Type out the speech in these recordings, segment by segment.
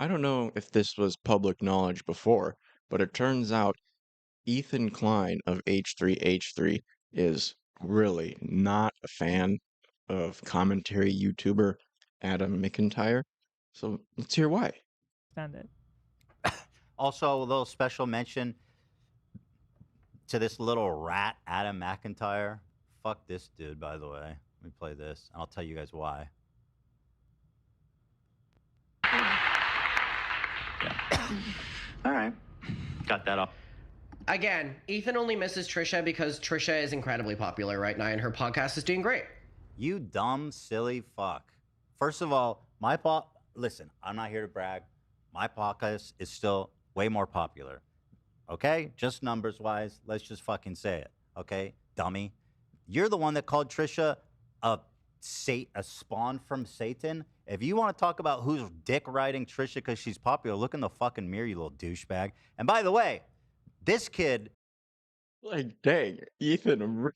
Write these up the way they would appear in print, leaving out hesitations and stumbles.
I don't know if this was public knowledge before, but it turns out Ethan Klein of H3 is really not a fan of commentary YouTuber Adam McIntyre. So let's hear why. Stand it. Also, a little special mention to this little rat, Adam McIntyre. Fuck this dude, by the way. Let me play this, and I'll tell you guys why. All right. Got that off. Again, Ethan only misses Trisha because Trisha is incredibly popular right now and her podcast is doing great. You dumb, silly fuck. First of all, listen, I'm not here to brag. My podcast is still way more popular. Okay? Just numbers wise, let's just fucking say it. Okay? Dummy. You're the one that called Trisha a spawn from Satan. If you want to talk about who's dick riding Trisha because she's popular, look in the fucking mirror, you little douchebag. And by the way, this kid. Like, dang, Ethan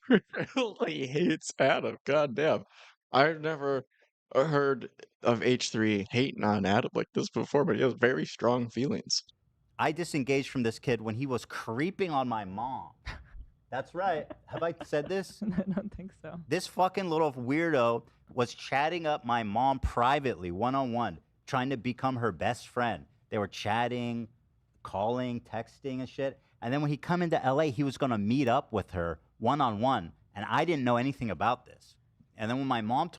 really hates Adam. Goddamn. I've never heard of H3 hating on Adam like this before, but he has very strong feelings. I disengaged from this kid when he was creeping on my mom. That's right. Have I said this? I don't think so. This fucking little weirdo was chatting up my mom privately, one-on-one, trying to become her best friend. They were chatting, calling, texting and shit. And then when he come into LA, he was going to meet up with her one-on-one. And I didn't know anything about this. And then when my mom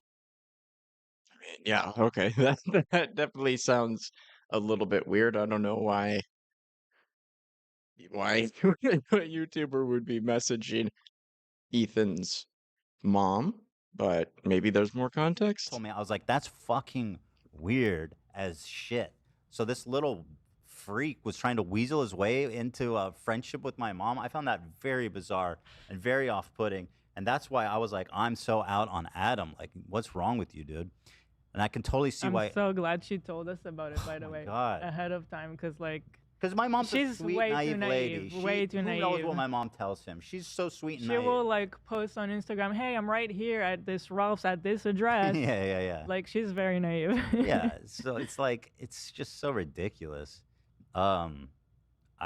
Yeah, okay. That definitely sounds a little bit weird. I don't know why a YouTuber would be messaging Ethan's mom, but maybe there's more context. told me, I was like, that's fucking weird as shit. So this little freak was trying to weasel his way into a friendship with my mom. I found that very bizarre and very off-putting. And that's why I was like, I'm so out on Adam. Like, what's wrong with you, dude? And I can totally see why. I'm so glad she told us about it, by the way, God. ahead of time, because like. Because my mom's a She's sweet, way naive too naive. lady. Way too who naive. knows what my mom tells him? She's so sweet and She naive. will like post on Instagram, hey, I'm right here at this Ralph's at this address. Yeah. Like she's very naive. Yeah, so it's like, it's just so ridiculous. I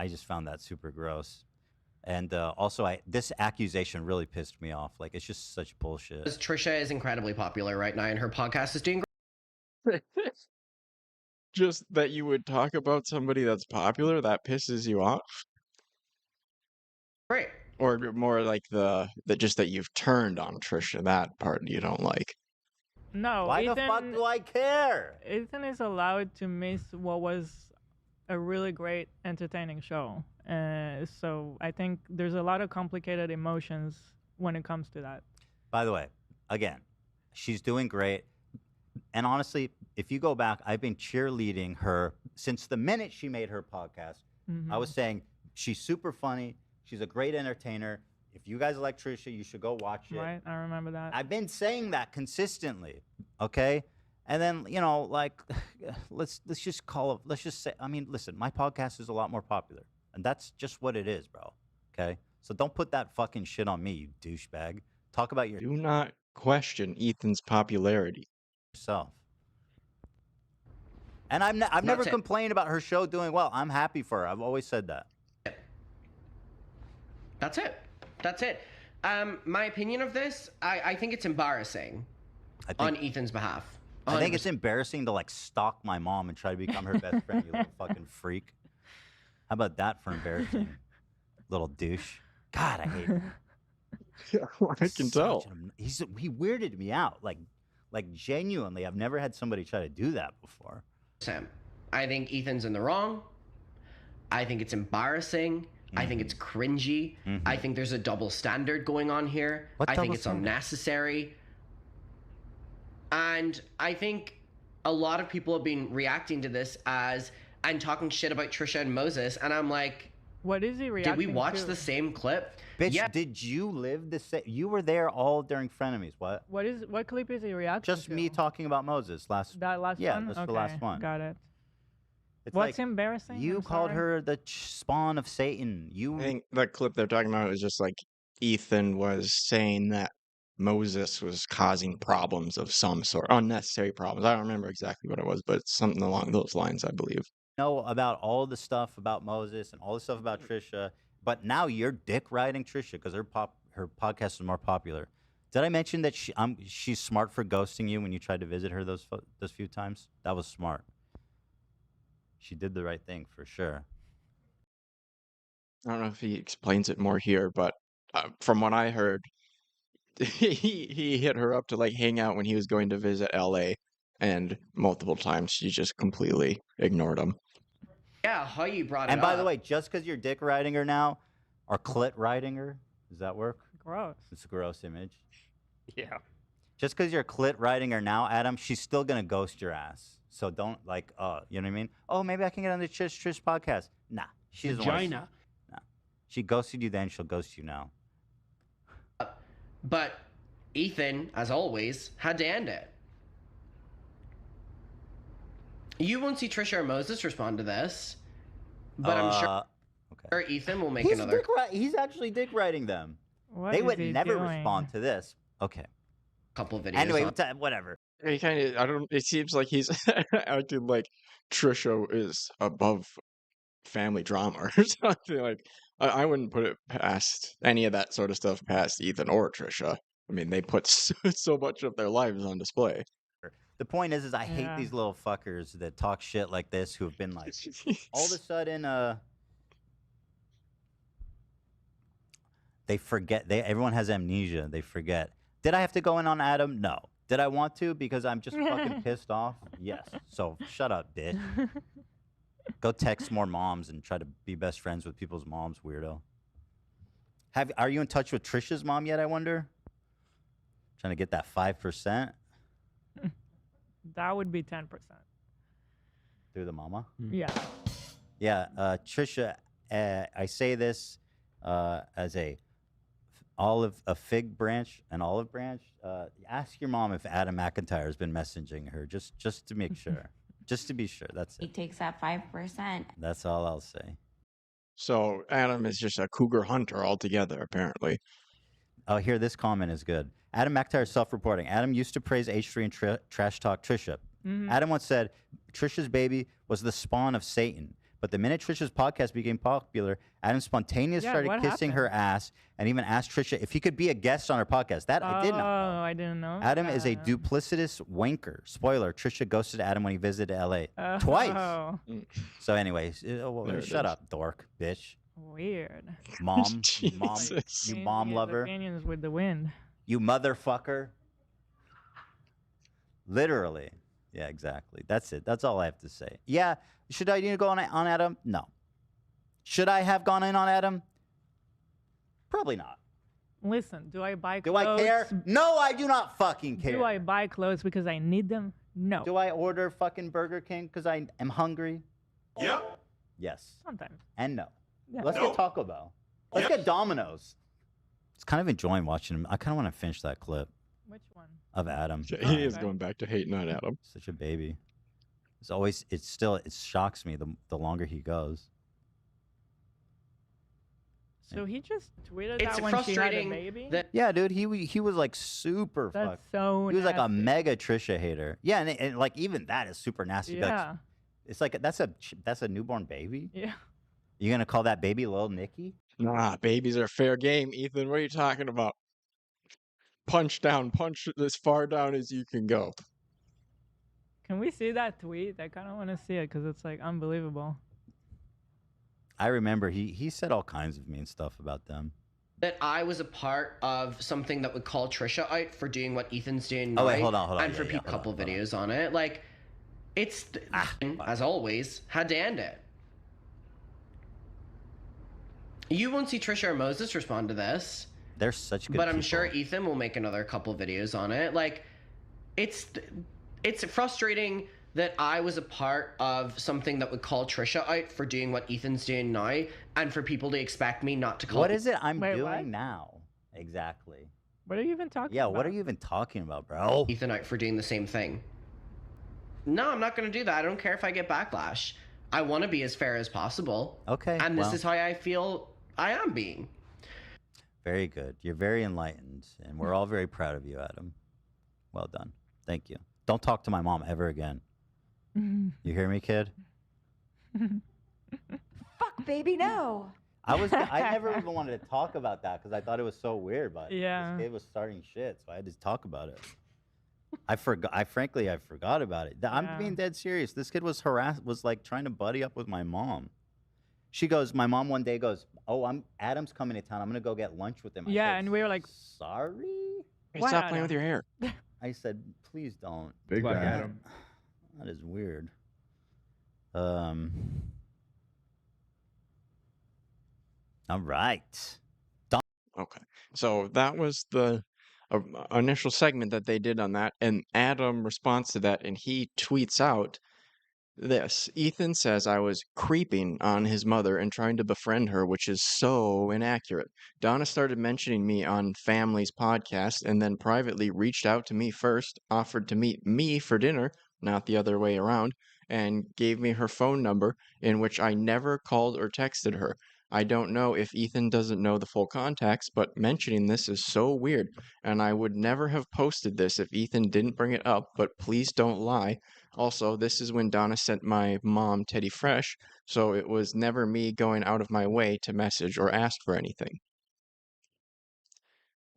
just found that super gross. And also, this accusation really pissed me off. Like, it's just such bullshit. Trisha is incredibly popular right now and her podcast is doing great. Just that you would talk about somebody that's popular, that pisses you off? Great. Or more like just that you've turned on Trisha, that part you don't like. No, Why the fuck do I care? Ethan is allowed to miss what was a really great, entertaining show. So I think there's a lot of complicated emotions when it comes to that. By the way, again, she's doing great. And honestly, if you go back, I've been cheerleading her since the minute she made her podcast. I was saying she's super funny. She's a great entertainer. If you guys like Trisha, you should go watch it. Right, I remember that. I've been saying that consistently, okay? And then, you know, like, let's just say, I mean, listen, my podcast is a lot more popular. And that's just what it is, bro, okay? So don't put that fucking shit on me, you douchebag. Talk about Do not question Ethan's popularity. Yourself. And I've never complained about her show doing well. I'm happy for her. I've always said that. That's it. My opinion of this, I think it's embarrassing on Ethan's behalf. 100%. I think it's embarrassing to like stalk my mom and try to become her best friend, you little fucking freak. How about that for embarrassing? Little douche. God, I hate him. Yeah, I can tell. He weirded me out. Like genuinely, I've never had somebody try to do that before. Sam, I think Ethan's in the wrong. I think it's embarrassing. I think it's cringy. I think there's a double standard going on here. I think it's unnecessary. And I think a lot of people have been reacting to this and talking shit about Trisha and Moses. And I'm like, what is he reacting to? Did we watch the same clip? Bitch, yeah. Did you live the same? You were there all during Frenemies. What? What clip is he reacting to? Just me talking about Moses last. That last one? Yeah, that's the last one. Got it. It's What's embarrassing? You called her the spawn of Satan. I think that clip they're talking about is just like Ethan was saying that Moses was causing problems of some sort, unnecessary problems. I don't remember exactly what it was, but it's something along those lines, I believe. Know about all the stuff about Moses and all the stuff about Trisha, but now you're dick riding Trisha because her podcast is more popular. Did I mention that she's smart for ghosting you when you tried to visit her those few times? That was smart. She did the right thing for sure. I don't know if he explains it more here, but from what I heard, he hit her up to like hang out when he was going to visit LA, and multiple times she just completely ignored him. Yeah, how you brought it up. And by the way, just because you're dick riding her now, or clit riding her, does that work? Gross. It's a gross image. Yeah. Just because you're clit riding her now, Adam, she's still gonna ghost your ass. So don't like, you know what I mean? Oh, maybe I can get on the Trish podcast. Nah, she doesn't want to. Vagina. Nah, she ghosted you then. She'll ghost you now. But Ethan, as always, had to end it. You won't see Trisha or Moses respond to this, but I'm sure Ethan will make another. He's actually dick riding them. What They is would he never doing? respond to this. Okay. Couple videos. Anyway, on- whatever. He kind of, I don't. It seems like he's acting like Trisha is above family drama or something. Like I wouldn't put it past any of that sort of stuff past Ethan or Trisha. I mean, they put so much of their lives on display. The point is I hate Yeah. these little fuckers that talk shit like this who have been like, all of a sudden, they forget. Everyone has amnesia. They forget. Did I have to go in on Adam? No. Did I want to? Because I'm just fucking pissed off? Yes. So shut up, bitch. Go text more moms and try to be best friends with people's moms, weirdo. Are you in touch with Trisha's mom yet, I wonder? Trying to get that 5%? That would be 10%. Through the mama? Yeah. Yeah, Trisha, I say this as an olive branch. Ask your mom if Adam McIntyre has been messaging her, just to make sure. Just to be sure, that's He it. takes that 5%. That's all I'll say. So Adam is just a cougar hunter altogether, apparently. Oh, here, this comment is good. Adam McIntyre is self-reporting. Adam used to praise H3 and trash talk Trisha. Adam once said, Trisha's baby was the spawn of Satan. But the minute Trisha's podcast became popular, Adam spontaneously started what kissing her ass and even asked Trisha if he could be a guest on her podcast. That I did not know. Oh, I didn't know. Adam is a that. duplicitous wanker. Spoiler, Trisha ghosted Adam when he visited LA. Twice. Oh, So anyways, There it shut is. up, dork, bitch. weird. Mom, Jesus. you mom His lover. Opinions with the wind. You motherfucker. Literally. Yeah, exactly. That's it. That's all I have to say. Yeah. Should I need to go on Adam? No. Should I have gone in on Adam? Probably not. Listen, do I buy Do clothes? I care? No, I do not fucking care. Do I buy clothes because I need them? No. Do I order fucking Burger King because I am hungry? Yep. Yes. Sometimes. And no. Yeah. Let's get Taco Bell. Let's get Domino's. It's kind of enjoying watching him. I kind of want to finish that clip Which one? of Adam. He is Okay. going back to hating on Adam. Such a baby. It shocks me the longer he goes. So he just tweeted It's that when she had a frustrating baby? that Yeah, dude, he was like super That's fucked. so He was like a nasty. mega Trisha hater. Yeah, and like even that is super nasty. Like, Yeah. it's like that's a newborn baby. Yeah. You gonna call that baby Lil Nicky? Nah, babies are fair game, Ethan. What are you talking about? Punch down, punch as far down as you can go. Can we see that tweet? I kind of want to see it because it's like unbelievable. I remember he said all kinds of mean stuff about them. that I was a part of something that would call Trisha out for doing what Ethan's doing Oh, now, wait, hold on. and Yeah, for yeah, a hold couple on, hold on. videos on it. Like, it's as always had to end it. You won't see Trisha or Moses respond to this, They're such good but I'm people. sure Ethan will make another couple videos on it. Like, it's frustrating that I was a part of something that would call Trisha out for doing what Ethan's doing now, and for people to expect me not to call. What is it I'm Wait, doing what? now? Exactly. What are you even talking Yeah, about? what are you even talking about, bro? Ethan out for doing the same thing? No, I'm not going to do that. I don't care if I get backlash. I want to be as fair as possible. Okay. And this well, is how I feel I am being. Very good. You're very enlightened, and we're all very proud of you, Adam. Well done. Thank you. Don't talk to my mom ever again. You hear me, kid? Fuck, baby, no. I never even wanted to talk about that because I thought it was so weird, but Yeah. this kid was starting shit, so I had to talk about it. I forgot. I forgot about it. I'm Yeah. being dead serious. This kid was like trying to buddy up with my mom. She goes, my mom one day goes, "Oh, Adam's coming to town. I'm gonna go get lunch with him." I Yeah, said, and we were like, "Sorry." Hey, What, stop playing with Adam? your hair. I said, "Please don't." Big Fuck guy. Adam. That is weird. All right. Okay. So that was the initial segment that they did on that. And Adam responds to that and he tweets out this. Ethan says I was creeping on his mother and trying to befriend her, which is so inaccurate. Donna started mentioning me on Family's podcast and then privately reached out to me first, offered to meet me for dinner, not the other way around, and gave me her phone number, in which I never called or texted her. I don't know if Ethan doesn't know the full context, but mentioning this is so weird, and I would never have posted this if Ethan didn't bring it up, but please don't lie. Also, this is when Donna sent my mom Teddy Fresh, so it was never me going out of my way to message or ask for anything.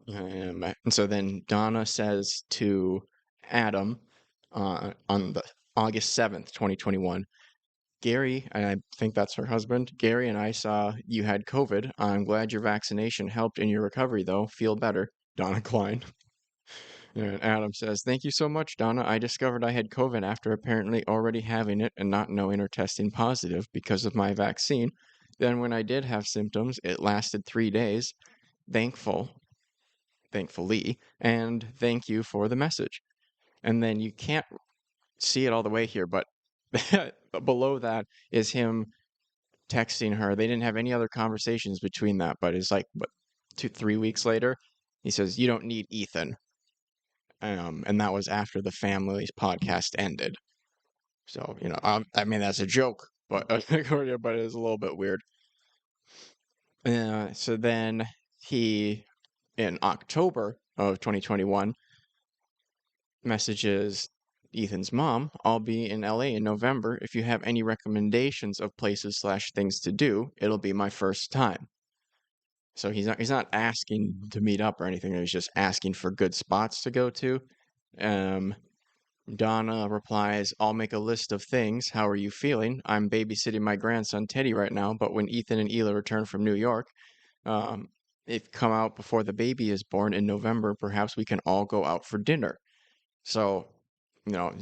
And so then Donna says to Adam on the August 7th, 2021, Gary, and I think that's her husband, Gary and I saw you had COVID. I'm glad your vaccination helped in your recovery, though. Feel better. Donna Klein. And Adam says, "Thank you so much, Donna. I discovered I had COVID after apparently already having it and not knowing or testing positive because of my vaccine. Then when I did have symptoms, it lasted 3 days. Thankfully, and thank you for the message." And then you can't see it all the way here, but below that is him texting her. They didn't have any other conversations between that, but it's like, what, 3 weeks later, he says, "You don't need Ethan." And that was after the Family's podcast ended. So, I mean, that's a joke, but but it is a little bit weird. So then he, in October of 2021, messages Ethan's mom, "I'll be in LA in November. If you have any recommendations of places / things to do, it'll be my first time." So he's not asking to meet up or anything. He's just asking for good spots to go to. Donna replies, "I'll make a list of things. How are you feeling? I'm babysitting my grandson Teddy right now, but when Ethan and Ela return from New York, if come out before the baby is born in November, perhaps we can all go out for dinner." So,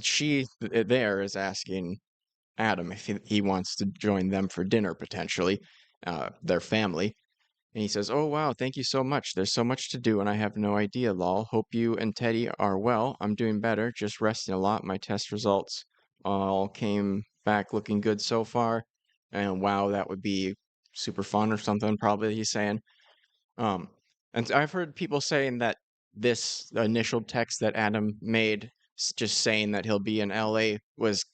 she there is asking Adam if he wants to join them for dinner potentially, their family. And he says, "Oh, wow, thank you so much. There's so much to do, and I have no idea, lol. Hope you and Teddy are well. I'm doing better, just resting a lot. My test results all came back looking good so far. And wow, that would be super fun or something, probably," he's saying. Um, and I've heard people saying that this initial text that Adam made, just saying that he'll be in LA, was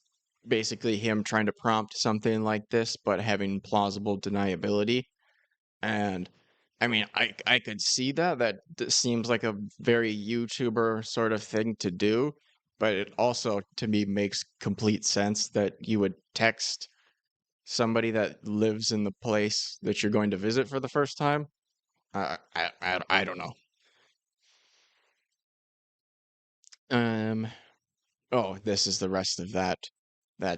basically him trying to prompt something like this, but having plausible deniability. And I mean, I could see that. That seems like a very YouTuber sort of thing to do, but it also, to me, makes complete sense that you would text somebody that lives in the place that you're going to visit for the first time. I don't know. Oh, this is the rest of that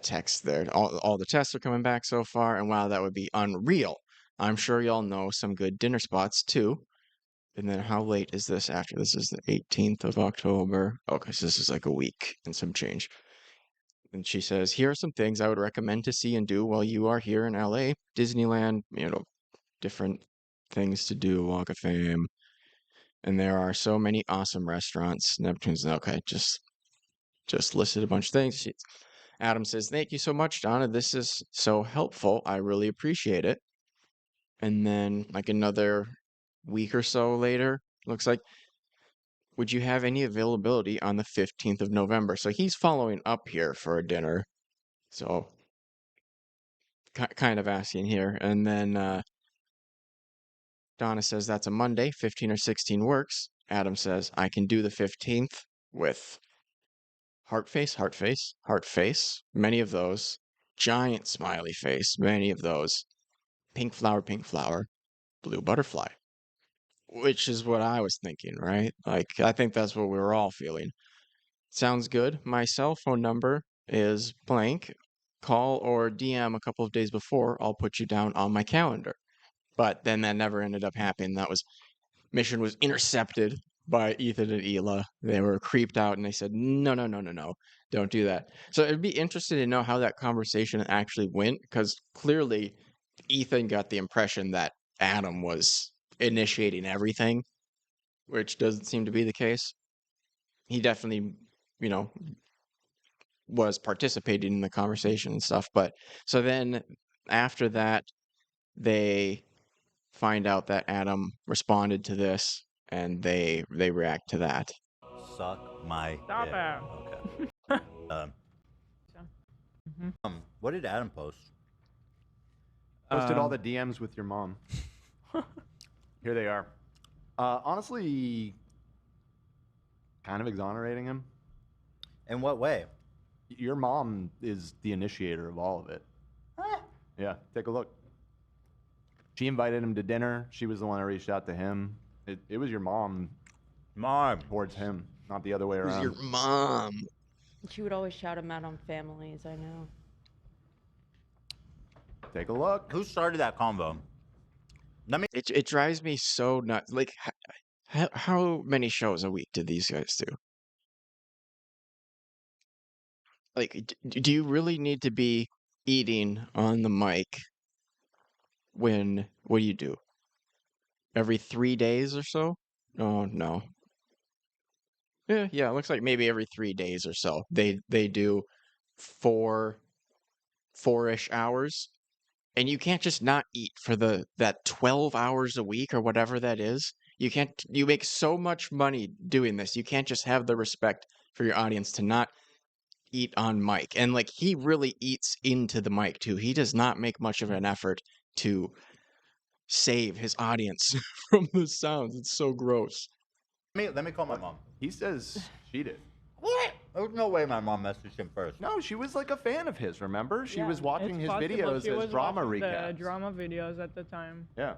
text there. All the tests are coming back so far, and wow, that would be unreal. I'm sure y'all know some good dinner spots too. And then how late is this after? This is the 18th of October. Okay, so this is like a week and some change. And she says, "Here are some things I would recommend to see and do while you are here in LA. Disneyland, different things to do, Walk of Fame. And there are so many awesome restaurants." Neptune's okay, just listed a bunch of things. Adam says, "Thank you so much, Donna. This is so helpful. I really appreciate it." And then like another week or so later, looks like, "Would you have any availability on the 15th of November?" So he's following up here for a dinner. So kind of asking here. And then Donna says that's a Monday, 15 or 16 works. Adam says, I can do the 15th with heart face, heart face, heart face, many of those. Giant smiley face, many of those. Pink flower, blue butterfly. Which is what I was thinking, right? Like, I think that's what we were all feeling. Sounds good. My cell phone number is blank. Call or DM a couple of days before. I'll put you down on my calendar. But then that never ended up happening. Mission was intercepted by Ethan and Hila. They were creeped out and they said, no, don't do that. So it'd be interesting to know how that conversation actually went, because clearly Ethan got the impression that Adam was initiating everything, which doesn't seem to be the case. He definitely, was participating in the conversation and stuff. But so then after that, they find out that Adam responded to this and they react to that. Suck my Stop dick. it. Okay. Mhm. What did Adam post? Posted all the DMs with your mom. Here they are. Honestly, kind of exonerating him. In what way? Your mom is the initiator of all of it. Yeah, take a look. She invited him to dinner. She was the one that reached out to him. It was your mom towards him, not the other way around. Who's your mom? She would always shout him out on families, I know. Take a look. Who started that convo? It drives me so nuts. Like, how many shows a week did these guys do? Like, do you really need to be eating on the mic when, what do you do? Every 3 days or so? Oh, no. Yeah, it looks like maybe every 3 days or so. They do 4-ish hours. And you can't just not eat for that 12 hours a week or whatever that is. You make so much money doing this. You can't just have the respect for your audience to not eat on mic. And like, he really eats into the mic too. He does not make much of an effort to save his audience from the sounds. It's so gross. Let me call my mom. He says she did. What? There's no way my mom messaged him first. No, she was like a fan of his, remember? She Yeah, was watching it's his possible videos she as was drama watching recaps. the drama videos at the time. Yeah.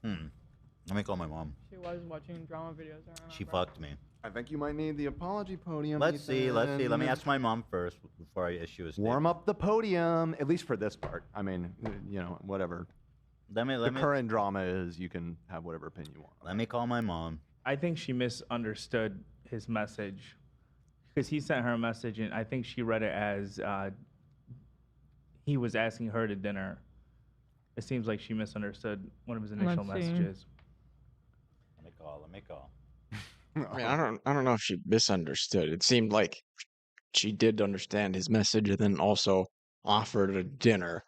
Let me call my mom. She was watching drama videos. I remember. She fucked me. I think you might need the apology podium. Let's see. Let me Ethan. ask my mom first before I issue a statement. Warm up the podium, at least for this part. I mean, whatever. Let me The current drama is you can have whatever opinion you want. let me call my mom. I think she misunderstood his message because he sent her a message and I think she read it as he was asking her to dinner. It seems like she misunderstood one of his initial Let's see. messages. Let me call. I mean, I don't know if she misunderstood. It seemed like she did understand his message and then also offered a dinner.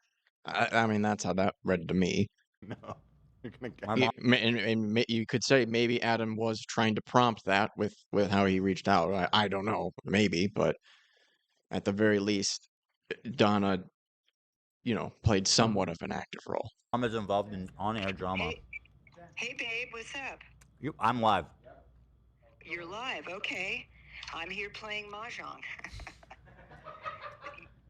I mean, that's how that read to me. No. You're gonna get My mom. And you could say maybe Adam was trying to prompt that with how he reached out. I don't know, maybe, but at the very least, Donna, played somewhat of an active role. Mom is involved in on-air drama. Hey, babe, what's up? I'm live. You're live, okay. I'm here playing Mahjong.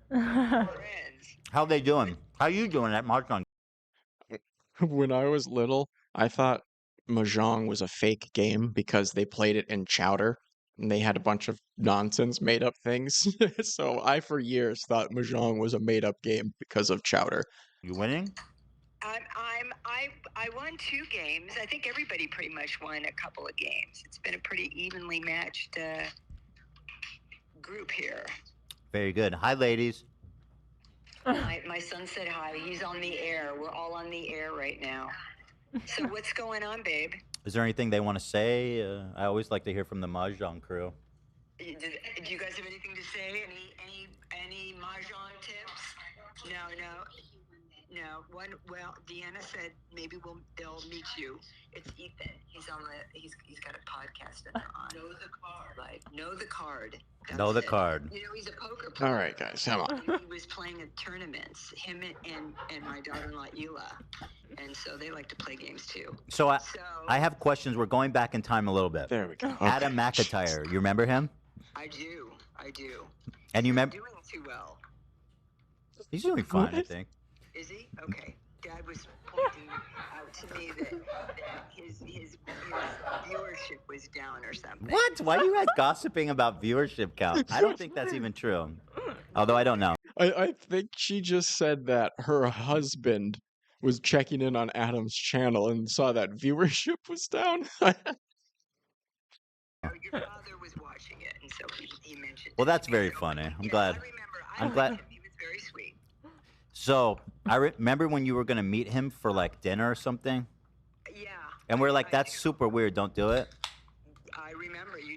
Friends. How they doing? How you doing at Mahjong? When I was little, I thought Mahjong was a fake game because they played it in Chowder and they had a bunch of nonsense made up things. So I for years thought Mahjong was a made up game because of Chowder. You winning? I won 2 games. I think everybody pretty much won a couple of games. It's been a pretty evenly matched group here. Very good. Hi, ladies. My son said hi. He's on the air. We're all on the air right now. So what's going on, babe? Is there anything they want to say? I always like to hear from the Mahjong crew. Do you guys have anything to say? Any Mahjong tips? No. No, one. Well, Deanna said maybe they'll meet you. It's Ethan. He's got a podcast and they're on. Know the card. Like know the card. Know the That's it. card. You know, he's a poker player. All right, guys, come on. He was playing at tournaments. Him and my daughter-in-law Eula, and so they like to play games too. So I have questions. We're going back in time a little bit. There we go. Okay. Adam McIntyre, you remember him? I do. And you remember? Doing too well. He's doing fine, I think. Is he? Okay. Dad was pointing out to me that his viewership was down or something. What? Why are you guys gossiping about viewership count? I don't think that's even true. Although I don't know. I think she just said that her husband was checking in on Adam's channel and saw that viewership was down. Your father was watching it, and so he mentioned. Well, that's very funny. I'm glad. I remember. glad. Him. He was very sweet. So I remember when you were gonna meet him for like dinner or something. Yeah. And we're like, that's super weird. Don't do it. I remember you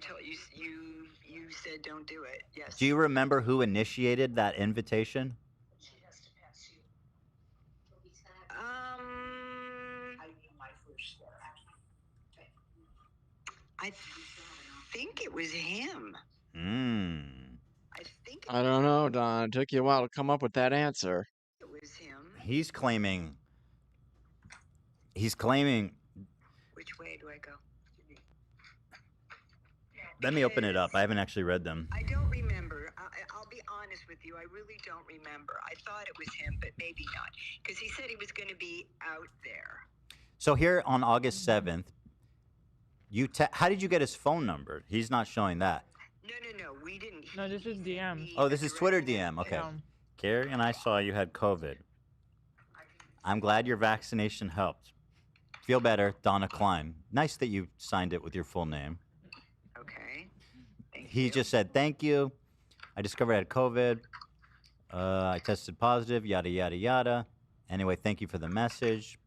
said don't do it. Yes. Do you remember who initiated that invitation? I think it was him. I don't know, Don. It took you a while to come up with that answer. It was him. He's claiming. Which way do I go? Let me open it up. I haven't actually read them. I don't remember. I'll be honest with you. I really don't remember. I thought it was him, but maybe not. Because he said he was going to be out there. So here on August 7th, how did you get his phone number? He's not showing that. No. We didn't. No, this is DM. Oh, this is Twitter DM. Okay. Yeah. Carrie and I saw you had COVID. I'm glad your vaccination helped. Feel better, Donna Klein. Nice that you signed it with your full name. Okay. He just said, thank you. I discovered I had COVID. I tested positive, yada, yada, yada. Anyway, thank you for the message.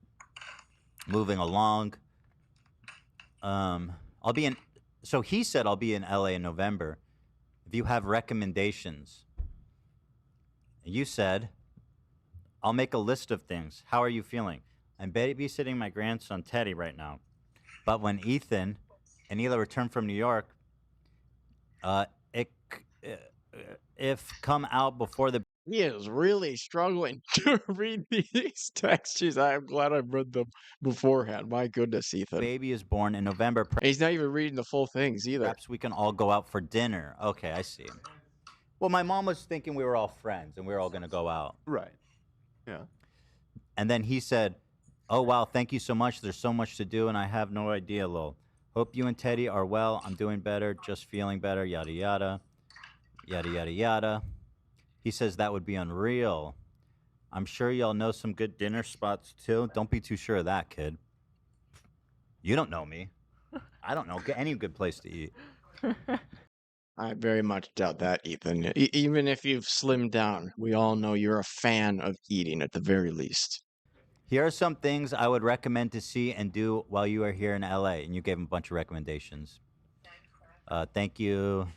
Moving along. So he said I'll be in LA in November. If you have recommendations. You said, I'll make a list of things. How are you feeling? I'm babysitting my grandson Teddy right now. But when Ethan and Hila return from New York, if come out before the He is really struggling to read these texts. I'm glad I read them beforehand. My goodness, Ethan. baby is born in November, He's not even reading the full things either. perhaps we can all go out for dinner. Okay, I see. Well, my mom was thinking we were all friends and we were all going to go out. Right. Yeah. And then he said, oh, wow, thank you so much. There's so much to do, and I have no idea, lol. Hope you and Teddy are well. I'm doing better, just feeling better, yada, yada. Yada, yada, yada. He says that would be unreal. I'm sure y'all know some good dinner spots, too. Don't be too sure of that, kid. You don't know me. I don't know any good place to eat. I very much doubt that, Ethan. Even if you've slimmed down, we all know you're a fan of eating at the very least. Here are some things I would recommend to see and do while you are here in LA. And you gave him a bunch of recommendations. Thank you.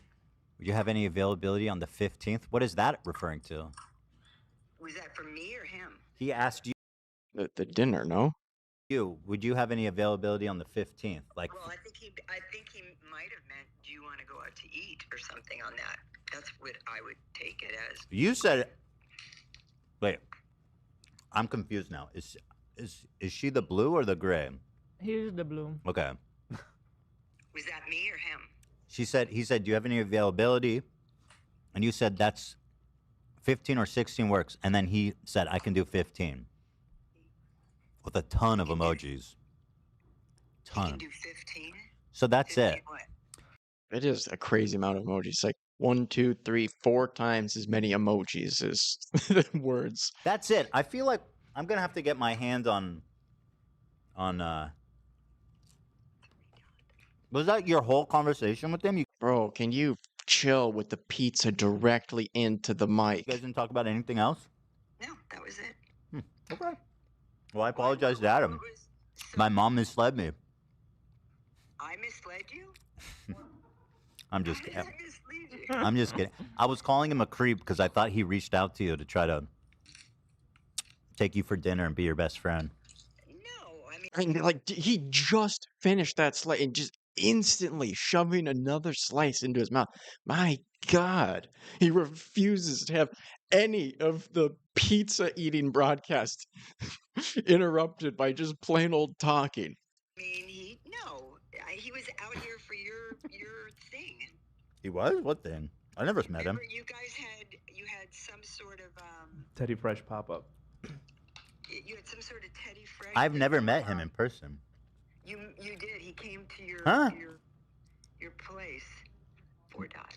Would you have any availability on the 15th? What is that referring to? Was that for me or him? He asked The dinner, no? you, would you have any availability on the 15th? Like, Well, I think he might have meant, do you want to go out to eat or something on that? That's what I would take it as. you said, wait, I'm confused now. Is she the blue or the gray? Here's the blue. Okay. Was that me or him? He said, do you have any availability? And you said that's 15 or 16 works. And then he said, I can do 15. With a ton of emojis. You can Ton. do 15? So that's 15 it. what? It is a crazy amount of emojis. Like 1, 2, 3, 4 times as many emojis as words. That's it. I feel like I'm going to have to get my hands on was that your whole conversation with him? You Bro, can you chill with the pizza directly into the mic? guys didn't talk about anything else? No, that was it. Okay. Well, I apologize to Adam. My mom misled me. I misled you? I'm just How did kidding. I mislead you? I'm just kidding. I was calling him a creep because I thought he reached out to you to try to take you for dinner and be your best friend. No, I mean, I mean, like he just finished that slice and just instantly shoving another slice into his mouth. My God, he refuses to have any of the pizza eating broadcast interrupted by just plain old talking. he was out here for your thing. He was? What then? I never met him. Remember, you guys had some sort of Teddy Fresh pop up. you had some sort of Teddy Fresh. I've never met him in person. You did. He came to your place. Poor Dot.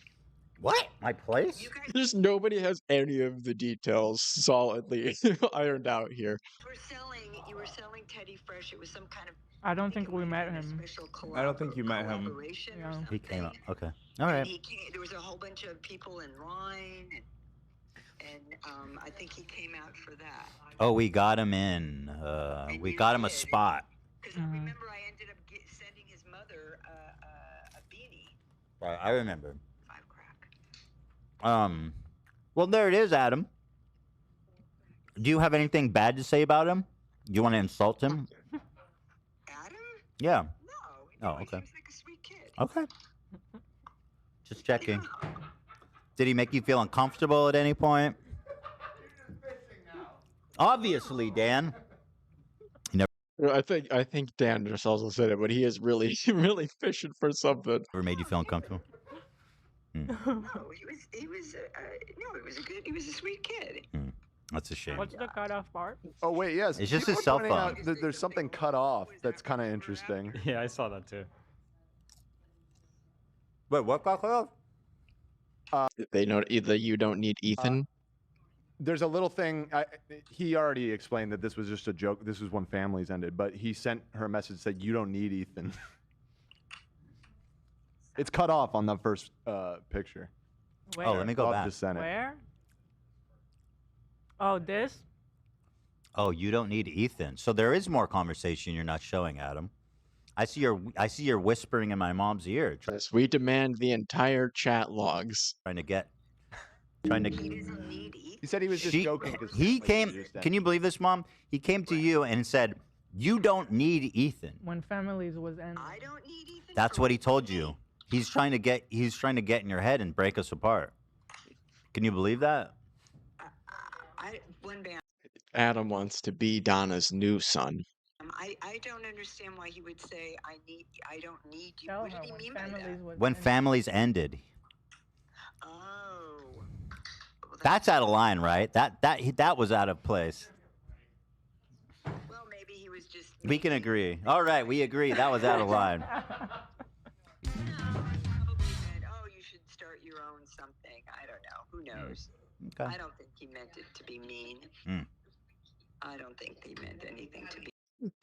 What? My place? Just nobody has any of the details solidly ironed out here. You were selling Teddy Fresh. It was some kind of. I don't think we met him. I don't think you met him. Yeah. He came up. Okay. All right. There was a whole bunch of people in line, and I think he came out for that. Oh, we got him in. We got him a spot. Because remember, I ended up sending his mother a beanie. Right, I remember. Well, there it is, Adam. Do you have anything bad to say about him? Do you want to insult him? Adam? Yeah. No. Oh, okay. He seems like a sweet kid. Okay. Just checking. Did he make you feel uncomfortable at any point? Obviously, Dan. I think Dan just also said it, but he is really really fishing for something. Ever made you feel uncomfortable? No, he was a sweet kid. That's a shame. What's the cutoff part? Oh wait, yes. It's just people his cell pointing out phone. that there's something cut off that's kind of interesting. Yeah, I saw that too. Wait, what got cut off? They know either you don't need Ethan. There's a little thing. He already explained that this was just a joke. This was when families ended, but he sent her a message that said, "You don't need Ethan." It's cut off on the first picture. Where? Oh, let me go back. Just sent it. Where? Oh, this? Oh, you don't need Ethan. So there is more conversation you're not showing, Adam. I see you're whispering in my mom's ear. Yes, we demand the entire chat logs. Trying to. He doesn't need Ethan. He said he was just joking. 'Cause He like, came. just Can you believe this, Mom? He came to you and said, "You don't need Ethan." When families was ending. I don't need Ethan. That's what he told you. He's trying to get in your head and break us apart. Can you believe that? One band. Adam wants to be Donna's new son. I don't understand why he would say I don't need you. Tell What her did he when mean by families that? was When ending. families ended. Oh. Well, That's out of line, right? That was out of place. well, maybe he was just. We can agree. All right, we agree. That was out of line. No, he probably meant, oh, you should start your own something. I don't know. Who knows? Okay. I don't think he meant it to be mean. I don't think he meant anything to be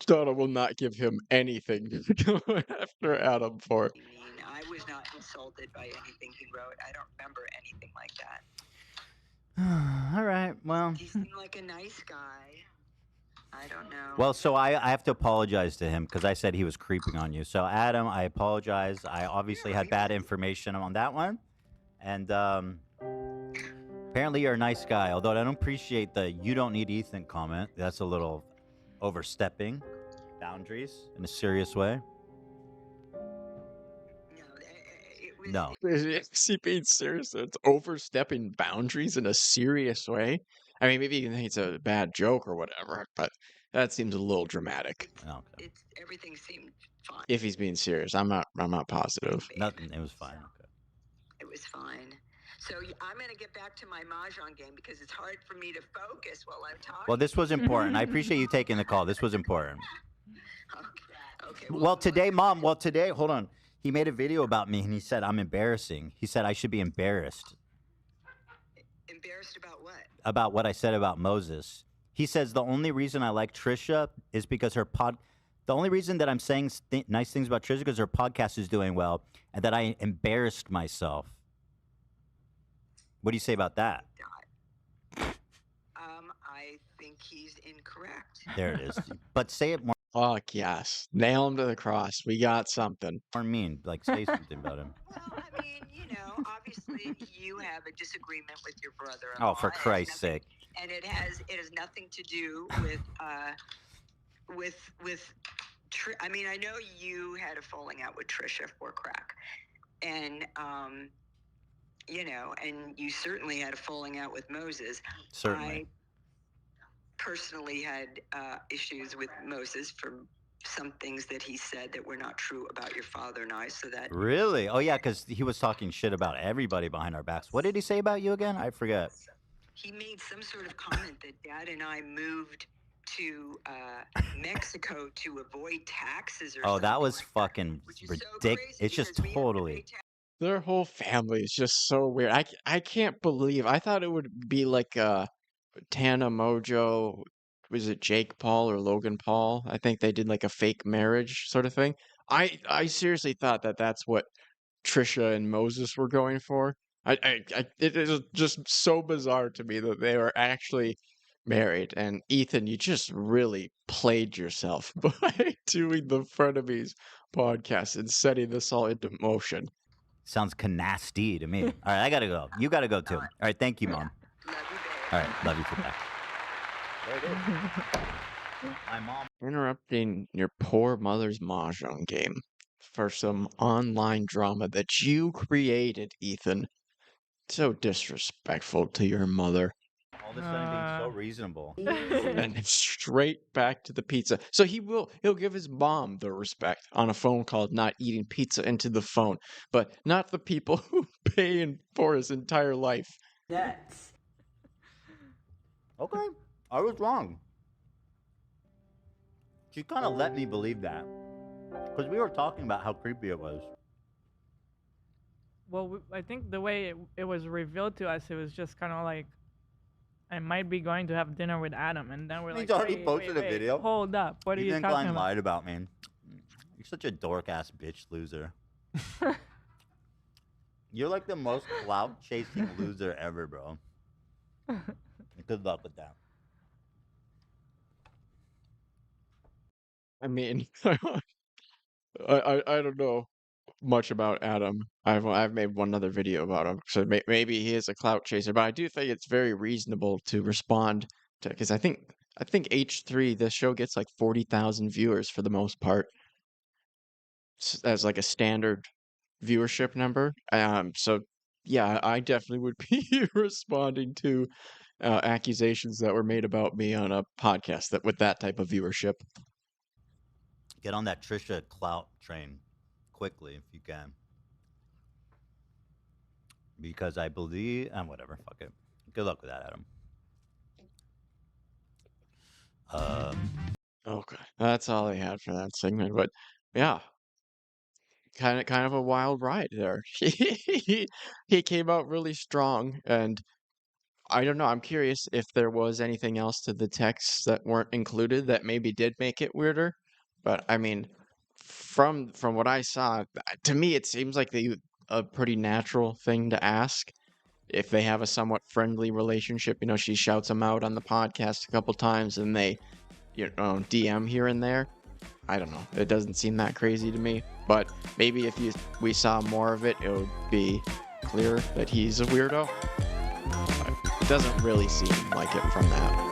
Donna will not give him anything to go after Adam for. mean. I was not insulted by anything he wrote. I don't remember anything like that. All right. Well. He seemed like a nice guy. I don't know. Well, so I have to apologize to him because I said he was creeping on you. So Adam, I apologize. I obviously had bad information on that one, and apparently you're a nice guy. Although I don't appreciate the "you don't need Ethan" comment. That's a little overstepping boundaries in a serious way. No. Is he being serious? It's overstepping boundaries in a serious way. I mean, maybe you think it's a bad joke or whatever, but that seems a little dramatic. Okay. Everything seemed fine. If he's being serious, I'm not positive. Nothing. It was fine. Okay. It was fine. So I'm going to get back to my mahjong game because it's hard for me to focus while I'm talking. Well, this was important. I appreciate you taking the call. This was important. Okay. Well, today, Mom. Well, today, hold on. He made a video about me, and he said I'm embarrassing. He said I should be embarrassed. Embarrassed about what? About what I said about Moses. He says the only reason I like Trisha is because her the only reason that I'm saying nice things about Trisha is because her podcast is doing well, and that I embarrassed myself. What do you say about that? I think he's incorrect. There it is. But say it more. Fuck yes. Nail him to the cross. We got something. More mean. Like say something about him. Well, I mean, obviously you have a disagreement with your brother. Oh, for Christ's sake. and it has nothing to do with. I mean, I know you had a falling out with Trisha for crack, and you know, and you certainly had a falling out with Moses. Certainly. I personally had issues with Moses for some things that he said that were not true about your father and I. So that Really? Oh yeah, because he was talking shit about everybody behind our backs. What did he say about you again? I forget. he made some sort of comment that Dad and I moved to Mexico to avoid taxes or Oh, something. that was like fucking which is so ridiculous. crazy It's just because we have to totally. pay taxes. Their whole family is just so weird. I can't believe. I thought it would be like Tana Mojo, was it Jake Paul or Logan Paul? I think they did like a fake marriage sort of thing. I seriously thought that that's what Trisha and Moses were going for. It is just so bizarre to me that they were actually married. And Ethan, you just really played yourself by doing the Frenemies podcast and setting this all into motion. Sounds nasty to me. All right, I gotta go. You gotta go too. All right, thank you, Mom. Love you, babe. All right, love you too. Bye. There it is. My mom. Interrupting your poor mother's mahjong game for some online drama that you created, Ethan. So disrespectful to your mother. All of a sudden being so reasonable. And straight back to the pizza. So he'll give his mom the respect on a phone call, not eating pizza into the phone, but not the people who pay for his entire life. Nuts. Okay, I was wrong. She kind of let me believe that. Because we were talking about how creepy it was. Well, I think the way it was revealed to us, it was just kind of like, I might be going to have dinner with Adam, and then we're He's like, already wait, posted wait, a wait, video. Hold up, what are you think talking Klein about? lied about me? You're such a dork-ass bitch loser. You're like the most clout-chasing loser ever, bro. Good luck with that. I mean, I don't know much about Adam. I've made one other video about him, so maybe he is a clout chaser. But I do think it's very reasonable to respond to, because I think H3, this show gets like 40,000 viewers for the most part, as like a standard viewership number. So yeah, I definitely would be responding to accusations that were made about me on a podcast that with that type of viewership. Get on that Trisha clout train quickly if you can. Because I believe... whatever, fuck it. Good luck with that, Adam. Okay, that's all I had for that segment. But yeah, kind of a wild ride there. He came out really strong, and I don't know. I'm curious if there was anything else to the texts that weren't included that maybe did make it weirder. But I mean, from what I saw, to me it seems like a pretty natural thing to ask if they have a somewhat friendly relationship. You know, she shouts him out on the podcast a couple times, and they, you know, DM here and there. I don't know. It doesn't seem that crazy to me. But maybe if we saw more of it, it would be clear that he's a weirdo. But it doesn't really seem like it from that.